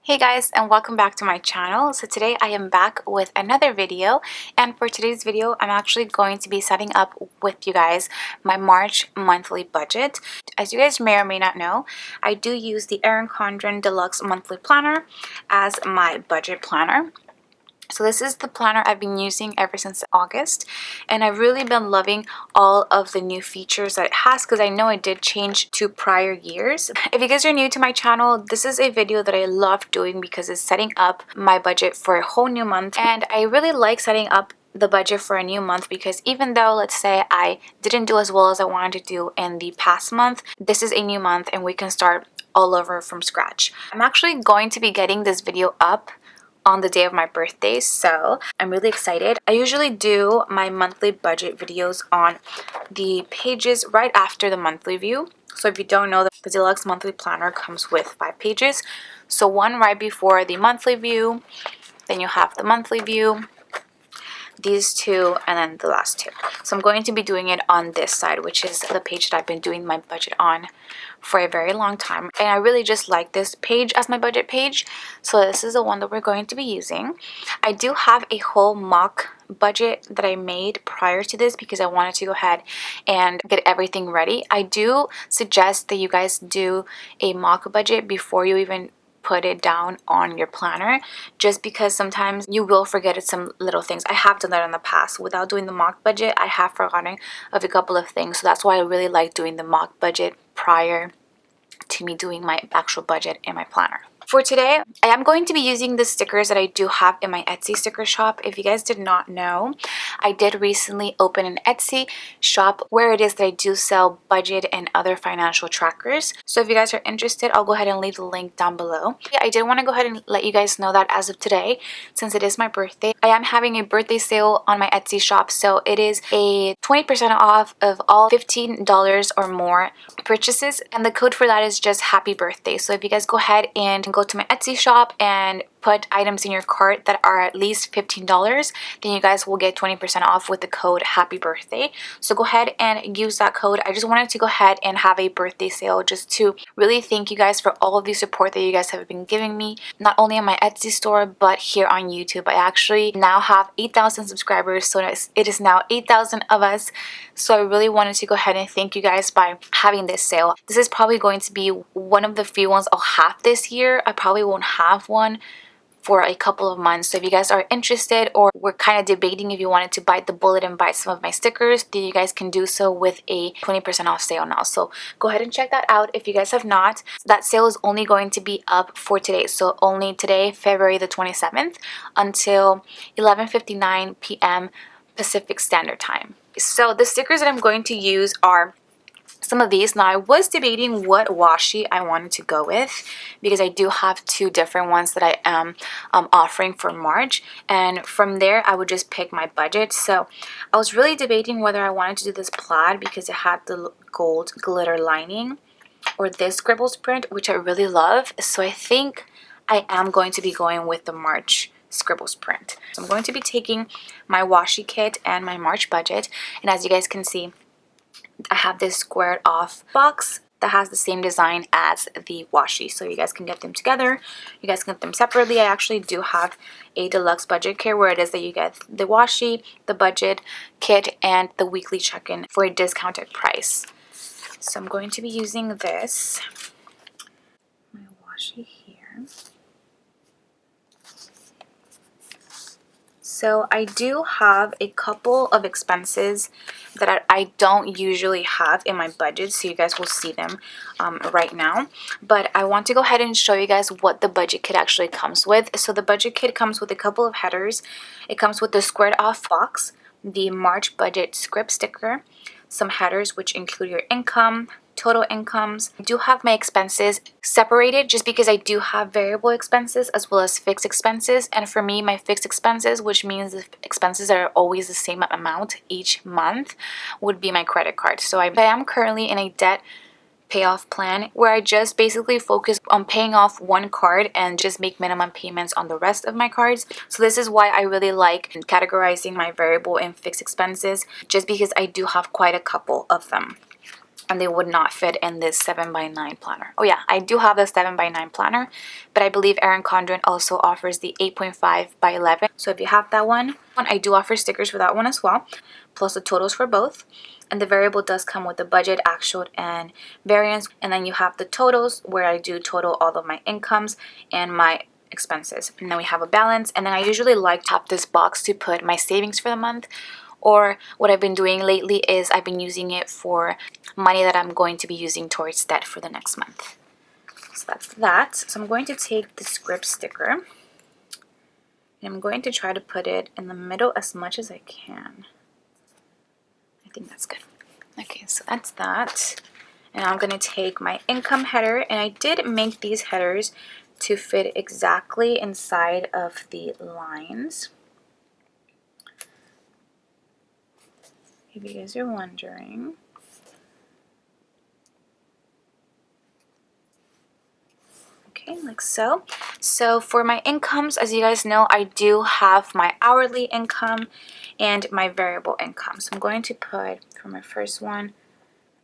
Hey guys, and welcome back to my channel. So today I am back with another video, and for today's video I'm actually going to be setting up with you guys my March monthly budget. As you guys may or may not know, I do use the Erin Condren Deluxe Monthly Planner as my budget planner. So this is the planner I've been using ever since August, and I've really been loving all of the new features that it has because I know it did change to prior years. If you guys are new to my channel, this is a video that I love doing because it's setting up my budget for a whole new month, and I really like setting up the budget for a new month because even though, let's say, I didn't do as well as I wanted to do in the past month, this is a new month and we can start all over from scratch. I'm actually going to be getting this video up on the day of my birthday, so I'm really excited. I usually do my monthly budget videos on the pages right after the monthly view. So if you don't know, the Deluxe Monthly Planner comes with 5 pages. So one right before the monthly view, then you have the monthly view, these two, and then the last two. So I'm going to be doing it on this side, which is the page that I've been doing my budget on for a very long time, and I really just like this page as my budget page, so this is the one that we're going to be using. I do have a whole mock budget that I made prior to this because I wanted to go ahead and get everything ready. I do suggest that you guys do a mock budget before you even put it down on your planner, just because sometimes you will forget some little things. I have done that in the past. Without doing the mock budget, I have forgotten of a couple of things, so that's why I really like doing the mock budget prior to me doing my actual budget in my planner. For today, I am going to be using the stickers that I do have in my Etsy sticker shop. If you guys did not know, I did recently open an Etsy shop where it is that I do sell budget and other financial trackers. So if you guys are interested, I'll go ahead and leave the link down below. Yeah, I did want to go ahead and let you guys know that as of today, since it is my birthday, I am having a birthday sale on my Etsy shop. So it is a 20% off of all $15 or more purchases, and the code for that is just happy birthday. So if you guys go ahead and go to my Etsy shop and put items in your cart that are at least $15, then you guys will get 20% off with the code happy birthday. So go ahead and use that code. I just wanted to go ahead and have a birthday sale just to really thank you guys for all of the support that you guys have been giving me, not only on my Etsy store but here on YouTube. I actually now have 8,000 subscribers, so it is now 8,000 of us. So I really wanted to go ahead and thank you guys by having this sale. This is probably going to be one of the few ones I'll have this year. I probably won't have one for a couple of months. So if you guys are interested, or we're kind of debating if you wanted to bite the bullet and buy some of my stickers, then you guys can do so with a 20% off sale now. So go ahead and check that out if you guys have not. That sale is only going to be up for today, so only today, February the 27th, until 11:59 p.m. Pacific Standard Time. So the stickers that I'm going to use are some of these. Now I was debating what washi I wanted to go with because I do have 2 different ones that I am offering for March, and from there I would just pick my budget. So I was really debating whether I wanted to do this plaid because it had the gold glitter lining, or this Scribbles print, which I really love. So I think I am going to be going with the March Scribbles print. So I'm going to be taking my washi kit and my March budget, and as you guys can see, I have this squared off box that has the same design as the washi, so you guys can get them together, you guys can get them separately. I actually do have a deluxe budget kit where it is that you get the washi, the budget kit, and the weekly check-in for a discounted price. So I'm going to be using this, my washi here. So I do have a couple of expenses that I don't usually have in my budget, so you guys will see them right now. But I want to go ahead and show you guys what the budget kit actually comes with. So the budget kit comes with a couple of headers. It comes with the squared off box, the March budget script sticker, some headers which include your income, total incomes. I do have my expenses separated just because I do have variable expenses as well as fixed expenses, and for me, my fixed expenses, which means the expenses that are always the same amount each month, would be my credit card. So I am currently in a debt payoff plan where I just basically focus on paying off one card and just make minimum payments on the rest of my cards. So this is why I really like categorizing my variable and fixed expenses, just because I do have quite a couple of them. and they would not fit in this 7x9 planner. Oh yeah, I do have the 7x9 planner, but I believe Erin Condren also offers the 8.5x11. So if you have that one, I do offer stickers for that one as well, plus the totals for both. And the variable does come with the budget, actual, and variance. And then you have the totals, where I do total all of my incomes and my expenses. And then we have a balance. And then I usually like to have this box to put my savings for the month. Or what I've been doing lately is I've been using it for money that I'm going to be using towards debt for the next month. So that's that. So I'm going to take the script sticker, and I'm going to try to put it in the middle as much as I can. I think that's good. Okay, so that's that. And I'm going to take my income header, and I did make these headers to fit exactly inside of the lines. If you guys are wondering. Okay, like so. So for my incomes, as you guys know, I do have my hourly income and my variable income. So I'm going to put, for my first one,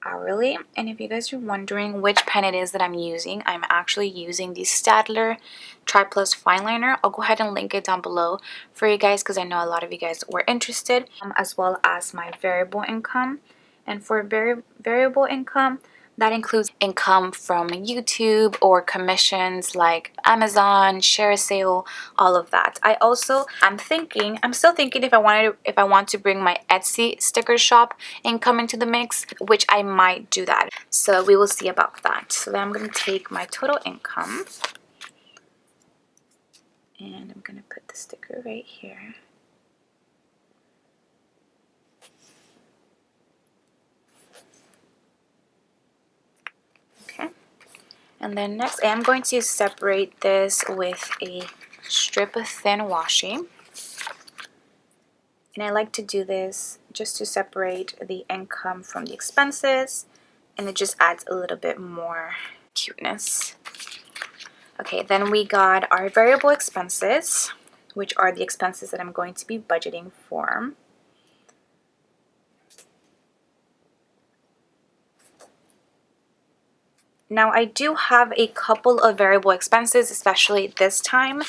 hourly. And if you guys are wondering which pen it is that I'm using, I'm actually using the Staedtler Tri Plus Fine Liner. I'll go ahead and link it down below for you guys because I know a lot of you guys were interested, as well as my variable income. And for variable income, that includes income from YouTube or commissions like Amazon, share sale, all of that. I'm still thinking if I want to bring my Etsy sticker shop income into the mix, which I might do that. So we will see about that. So then I'm going to take my total income, and I'm going to put the sticker right here. Okay. And then next, I am going to separate this with a strip of thin washi. And I like to do this just to separate the income from the expenses, and it just adds a little bit more cuteness. Okay, then we got our variable expenses, which are the expenses that I'm going to be budgeting for. Now, I do have a couple of variable expenses, especially this time.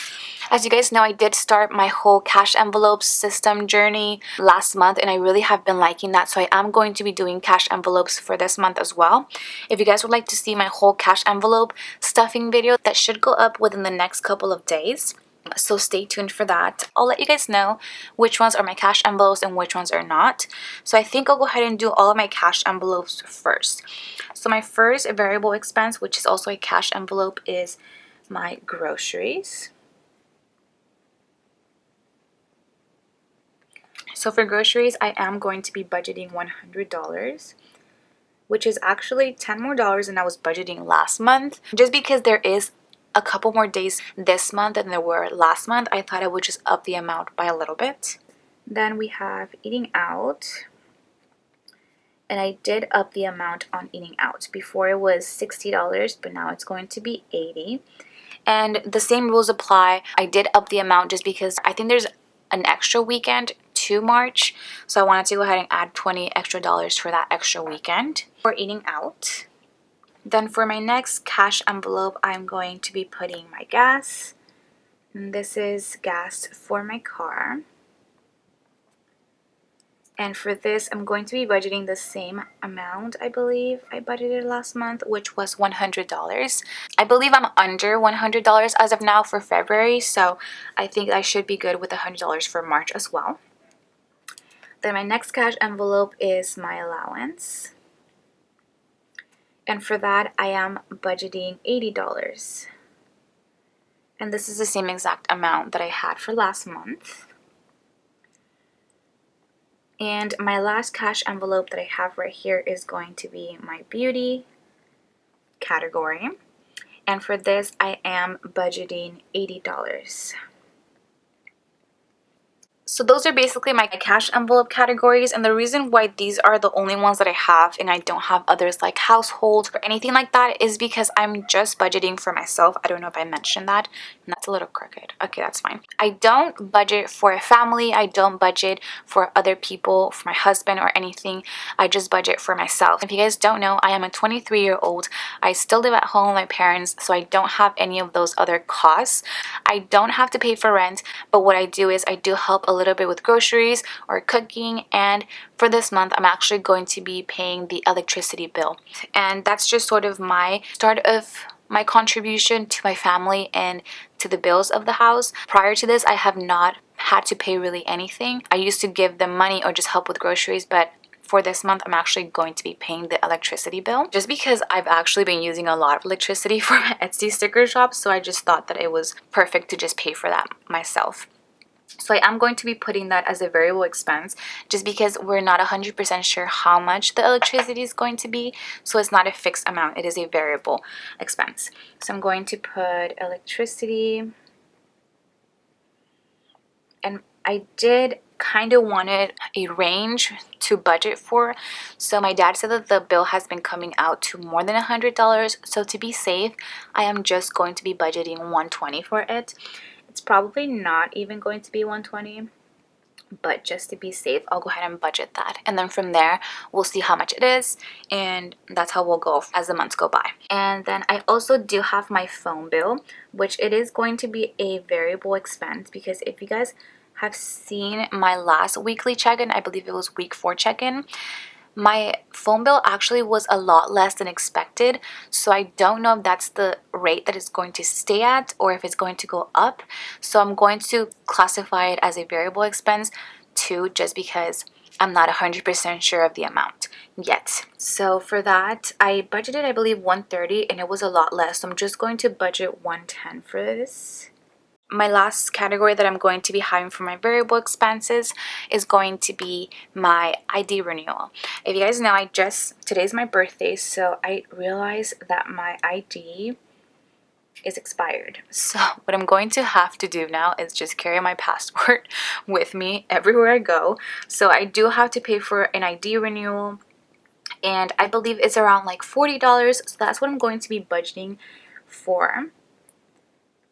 As you guys know, I did start my whole cash envelope system journey last month, and I really have been liking that. So I am going to be doing cash envelopes for this month as well. If you guys would like to see my whole cash envelope stuffing video, that should go up within the next couple of days. So stay tuned for that. I'll let you guys know which ones are my cash envelopes and which ones are not. So I think I'll go ahead and do all of my cash envelopes first. So my first variable expense, which is also a cash envelope, is my groceries. So for groceries, I am going to be budgeting $100, which is actually $10 more than I was budgeting last month. Just because there is a couple more days this month than there were last month, I thought I would just up the amount by a little bit. Then we have eating out. And I did up the amount on eating out. Before it was $60, but now it's going to be $80. And the same rules apply. I did up the amount just because I think there's an extra weekend to March. So I wanted to go ahead and add $20 extra for that extra weekend for eating out. Then for my next cash envelope, I'm going to be putting my gas. And this is gas for my car. And for this, I'm going to be budgeting the same amount, I believe I budgeted last month, which was $100. I believe I'm under $100 as of now for February, so I think I should be good with $100 for March as well. Then my next cash envelope is my allowance. And for that, I am budgeting $80. And this is the same exact amount that I had for last month. And my last cash envelope that I have right here is going to be my beauty category. And for this, I am budgeting $80. So those are basically my cash envelope categories, and the reason why these are the only ones that I have and I don't have others like household or anything like that is because I'm just budgeting for myself. I don't know if I mentioned that, That's a little crooked. Okay, that's fine. I don't budget for a family. I don't budget for other people, for my husband or anything. I just budget for myself. If you guys don't know, I am a 23-year-old. I still live at home with my parents, so I don't have any of those other costs. I don't have to pay for rent, but what I do is I do help a little bit with groceries or cooking, and for this month, I'm actually going to be paying the electricity bill. And that's just sort of my start of my contribution to my family and to the bills of the house. Prior to this, I have not had to pay really anything. I used to give them money or just help with groceries, but for this month, I'm actually going to be paying the electricity bill just because I've actually been using a lot of electricity for my Etsy sticker shop, so I just thought that it was perfect to just pay for that myself. So I am going to be putting that as a variable expense just because we're not 100% sure how much the electricity is going to be. So it's not a fixed amount. It is a variable expense. So I'm going to put electricity. And I did kind of wanted a range to budget for. So my dad said that the bill has been coming out to more than $100. So to be safe, I am just going to be budgeting $120 for it. It's probably not even going to be $120, but just to be safe, I'll go ahead and budget that. And then from there, we'll see how much it is, and that's how we'll go as the months go by. And then I also do have my phone bill, which it is going to be a variable expense because if you guys have seen my last weekly check-in, I believe it was week 4 check-in, my phone bill actually was a lot less than expected, so I don't know if that's the rate that it's going to stay at or if it's going to go up. So I'm going to classify it as a variable expense too, just because I'm not 100% sure of the amount yet. So for that, I budgeted, I believe, $130, and it was a lot less, so I'm just going to budget $110 for this. My last category that I'm going to be having for my variable expenses is going to be my ID renewal. If you guys know, today's my birthday, so I realized that my ID is expired. So what I'm going to have to do now is just carry my passport with me everywhere I go. So I do have to pay for an ID renewal, and I believe it's around like $40. So that's what I'm going to be budgeting for.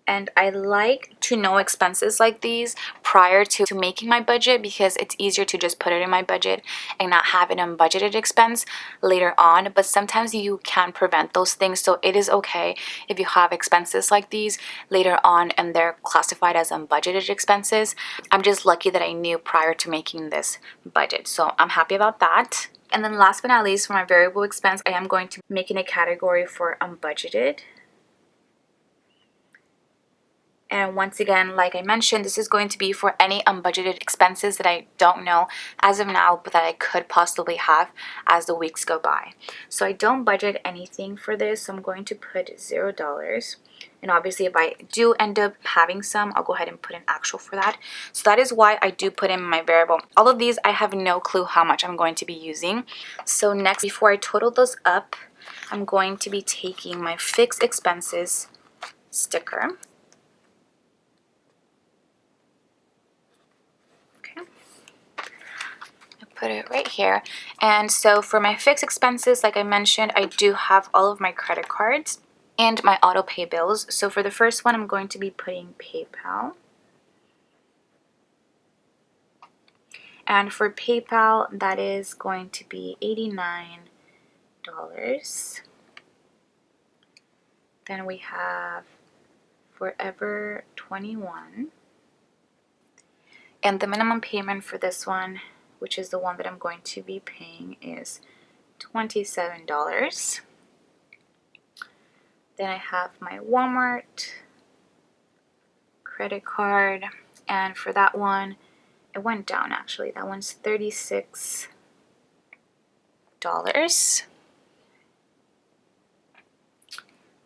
And I like to know expenses like these prior to making my budget because it's easier to just put it in my budget and not have an unbudgeted expense later on. But sometimes you can prevent those things, so it is okay if you have expenses like these later on and they're classified as unbudgeted expenses. I'm just lucky that I knew prior to making this budget, so I'm happy about that. And then last but not least, for my variable expense, I am going to make in a category for unbudgeted. And once again, like I mentioned, this is going to be for any unbudgeted expenses that I don't know as of now, but that I could possibly have as the weeks go by. So I don't budget anything for this, so I'm going to put $0. And obviously, if I do end up having some, I'll go ahead and put an actual for that. So that is why I do put in my variable. All of these, I have no clue how much I'm going to be using. So next, before I total those up, I'm going to be taking my fixed expenses sticker. Put it right here. And so for my fixed expenses, like I mentioned, I do have all of my credit cards and my auto pay bills. So for the first one, I'm going to be putting PayPal. And for PayPal, that is going to be $89. Then we have Forever 21. And the minimum payment for this one, which is the one that I'm going to be paying, is $27. Then I have my Walmart credit card, and for that one, it went down actually. That one's $36.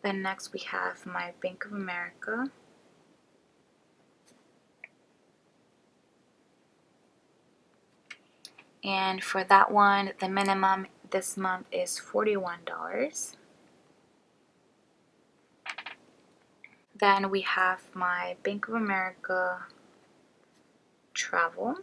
Then next we have my Bank of America. And for that one, the minimum this month is $41. Then we have my Bank of America travel,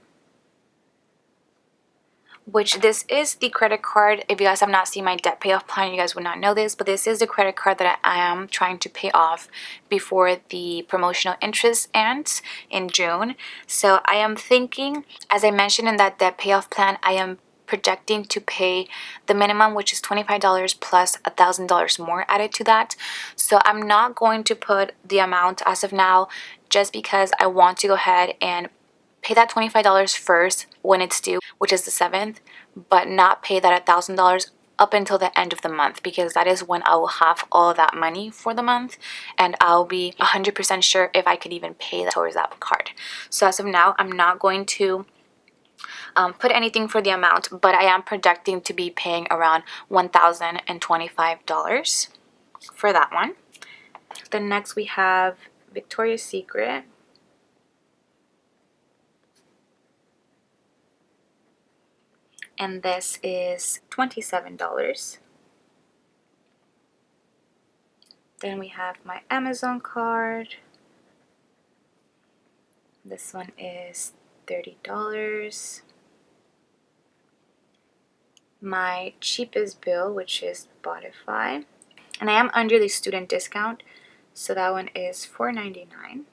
which this is the credit card. If you guys have not seen my debt payoff plan, you guys would not know this, but this is the credit card that I am trying to pay off before the promotional interest ends in June. So I am thinking, as I mentioned in that debt payoff plan, I am projecting to pay the minimum, which is $25 plus $1,000 more added to that. So I'm not going to put the amount as of now, just because I want to go ahead and pay that $25 first when it's due, which is the 7th, but not pay that $1,000 up until the end of the month, because that is when I will have all of that money for the month and I'll be 100% sure if I could even pay that towards that card. So as of now, I'm not going to put anything for the amount, but I am projecting to be paying around $1,025 for that one. Then next we have Victoria's Secret. And this is $27. Then we have my Amazon card. This one is $30. My cheapest bill, which is Spotify, and I am under the student discount, so that one is $4.99.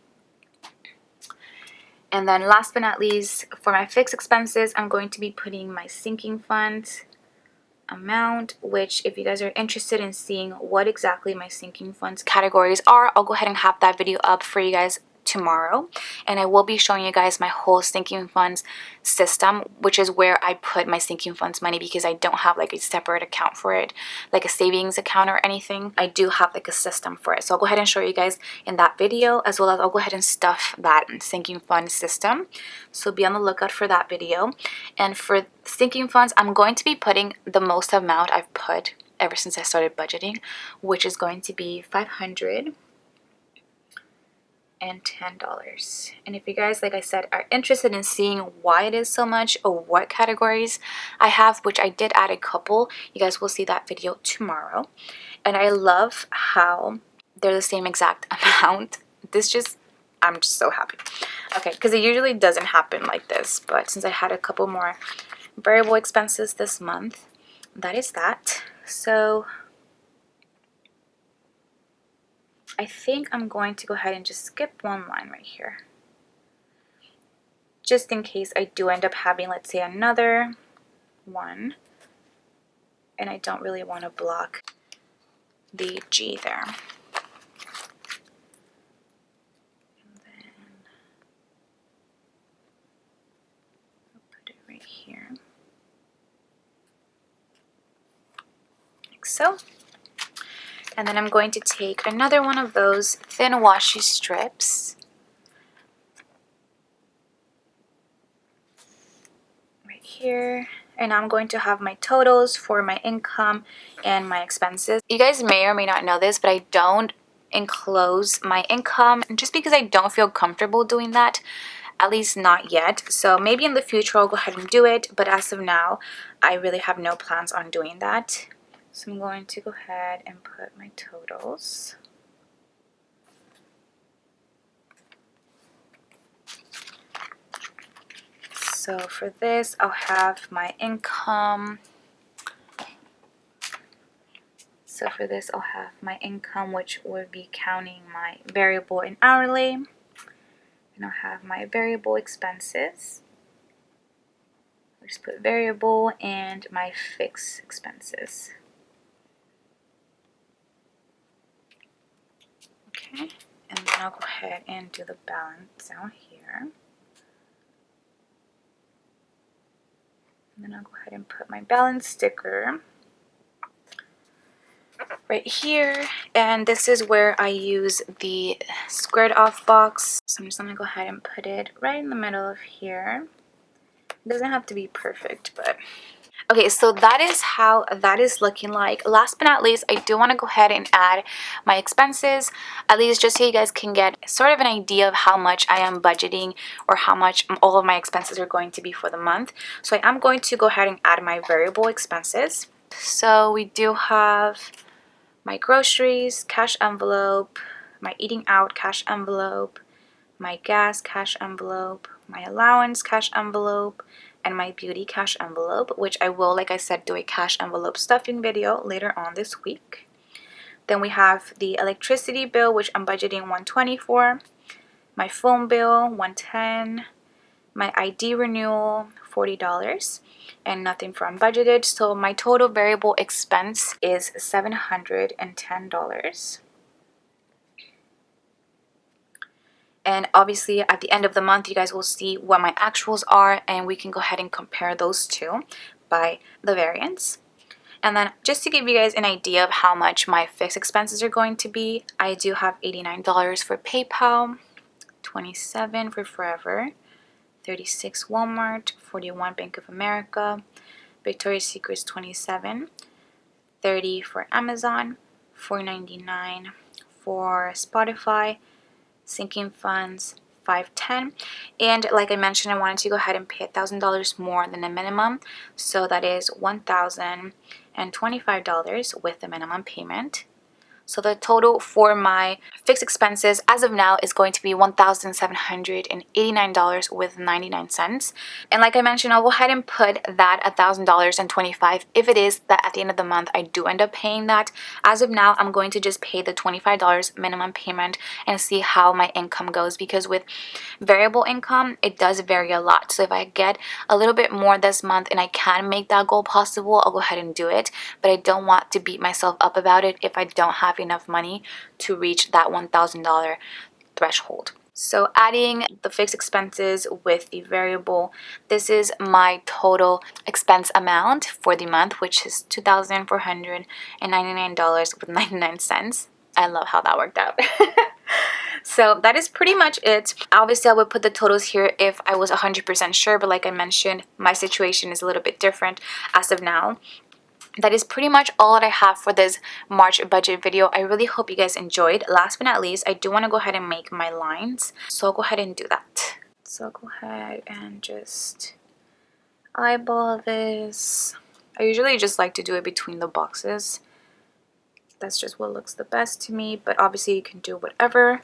And then last but not least, for my fixed expenses, I'm going to be putting my sinking fund amount, which if you guys are interested in seeing what exactly my sinking funds categories are, I'll go ahead and have that video up for you guys tomorrow, and I will be showing you guys my whole sinking funds system, which is where I put my sinking funds money, because I don't have like a separate account for it, like a savings account or anything. I do have like a system for it, so I'll go ahead and show you guys in that video, as well as I'll go ahead and stuff that sinking fund system, so be on the lookout for that video. And for sinking funds, I'm going to be putting the most amount I've put ever since I started budgeting, which is going to be $510. And if you guys, like I said, are interested in seeing why it is so much or what categories I have, which I did add a couple, you guys will see that video tomorrow. And I love how they're the same exact amount. I'm just so happy. Okay, because it usually doesn't happen like this, but since I had a couple more variable expenses this month, that is that. So I think I'm going to go ahead and just skip one line right here, just in case I do end up having, let's say, another one, and I don't really want to block the G there. And then I'll put it right here, like so. And then I'm going to take another one of those thin washi strips right here, and I'm going to have my totals for my income and my expenses. You guys may or may not know this, but I don't enclose my income just because I don't feel comfortable doing that, at least not yet. So maybe in the future I'll go ahead and do it, but as of now I really have no plans on doing that. So I'm going to go ahead and put my totals. So for this, I'll have my income. So for this, I'll have my income, which would be counting my variable and hourly. And I'll have my variable expenses. I'll just put variable and my fixed expenses. Okay, and then I'll go ahead and do the balance down here. And then I'll go ahead and put my balance sticker right here, and this is where I use the squared off box. So I'm just gonna go ahead and put it right in the middle of here. It doesn't have to be perfect, but okay, so that is how that is looking like. Last but not least, I do want to go ahead and add my expenses, at least just so you guys can get sort of an idea of how much I am budgeting or how much all of my expenses are going to be for the month. So I am going to go ahead and add my variable expenses. So we do have my groceries, cash envelope, my eating out cash envelope, my gas cash envelope, my allowance cash envelope, and my beauty cash envelope, which I will, like I said, do a cash envelope stuffing video later on this week. Then we have the electricity bill, which I'm budgeting $120 for, my phone bill $110, my ID renewal $40, and nothing for unbudgeted. So my total variable expense is $710. And obviously at the end of the month, you guys will see what my actuals are, and we can go ahead and compare those two by the variance. And then just to give you guys an idea of how much my fixed expenses are going to be, I do have $89 for PayPal, $27 for Forever, $36 Walmart, $41 Bank of America, Victoria's Secret's $27, $30 for Amazon, $4.99 for Spotify, sinking funds $510, and like I mentioned, I wanted to go ahead and pay $1,000 more than the minimum, so that is $1,025 with the minimum payment. So the total for my fixed expenses as of now is going to be $1,789 with 99 cents. And like I mentioned, I'll go ahead and put that $1,025 if it is that at the end of the month I do end up paying that. As of now, I'm going to just pay the $25 minimum payment and see how my income goes, because with variable income, it does vary a lot. So if I get a little bit more this month and I can make that goal possible, I'll go ahead and do it. But I don't want to beat myself up about it if I don't have enough money to reach that $1,000 threshold. So adding the fixed expenses with the variable, this is my total expense amount for the month, which is $2,499 with 99 cents. I love how that worked out. So that is pretty much it. Obviously, I would put the totals here if I was 100% sure, but like I mentioned, my situation is a little bit different as of now. That is pretty much all that I have for this March budget video. I really hope you guys enjoyed. Last but not least, I do want to go ahead and make my lines. So I'll go ahead and do that. So I'll go ahead and just eyeball this. I usually just like to do it between the boxes. That's just what looks the best to me. But obviously you can do whatever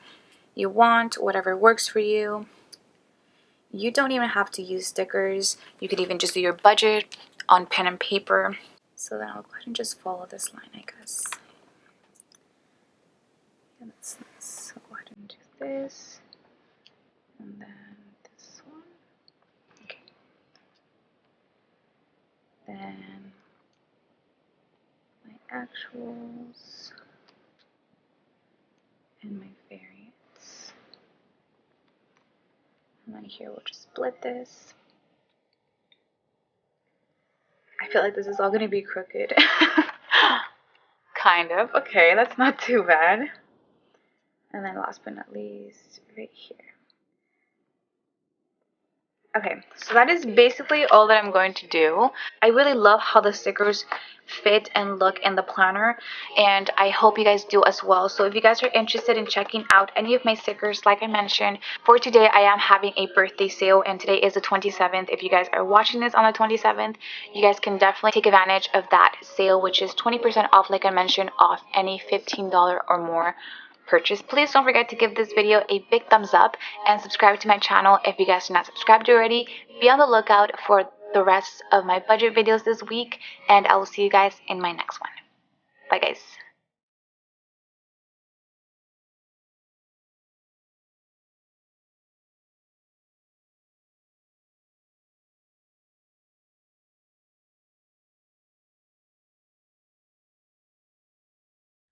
you want, whatever works for you. You don't even have to use stickers. You could even just do your budget on pen and paper. So then I'll go ahead and just follow this line, I guess. Yeah, that's nice. So I'll go ahead and do this. And then this one. Okay. Then my actuals. And my variance. And then here we'll just split this. I feel like this is all going to be crooked. Kind of. Okay, that's not too bad. And then last but not least, right here. Okay, so that is basically all that I'm going to do. I really love how the stickers fit and look in the planner, and I hope you guys do as well. So if you guys are interested in checking out any of my stickers, like I mentioned, for today I am having a birthday sale, and today is the 27th. If you guys are watching this on the 27th, you guys can definitely take advantage of that sale, which is 20% off, like I mentioned, off any $15 or more purchase. Please don't forget to give this video a big thumbs up and subscribe to my channel if you guys are not subscribed already. Be on the lookout for the rest of my budget videos this week, and I will see you guys in my next one. Bye guys.